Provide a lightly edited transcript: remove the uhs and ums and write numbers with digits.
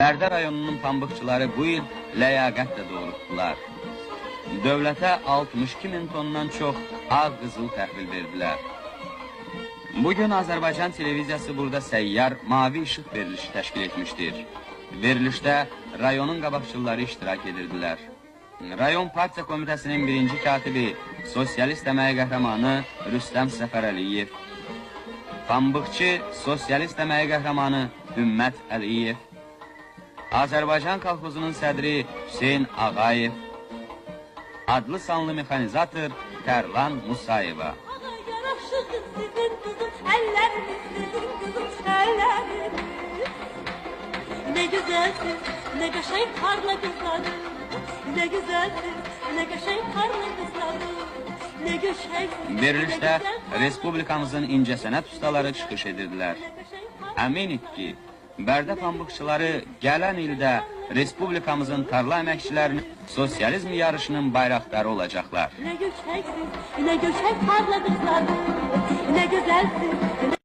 Bərdə rayonunun pambıqçıları bu il ləyaqətlə doğrultdular. Dövlətə 62.000 tondan çox ağ qızıl təhvil verdilər. Bugün Azərbaycan televiziyası burada səyyar mavi işıq verilişi təşkil etmişdir. Verilişdə rayonun qabaqçıları iştirak edirdilər. Rayon Partiya Komitəsinin birinci katibi, sosialist əməyi qəhrəmanı Rüstəm Səfərəliyev, pambıqçı sosialist əməyi qəhrəmanı Ümmət Əliyev, Azərbaycan kolxozunun sədri Hüseyn Ağayev, adlı sanlı mexanizator Tərlan Musayeva. Ne güzelsin, ne qəşəng parla qızları, ne güzelsin, ne qəşəng parla qızları, ne qəşəng. Verilişdə Respublikamızın incəsənət ustaları çıxış edirdilər. Əminik ki, Bərdə pambıqçıları gələn ildə Respublikamızın tarla əməkçilərinin sosializm yarışının bayraqdarı olacaqlar. Ne qəşəngsin, ne qəşəng parla qızları, ne güzelsin.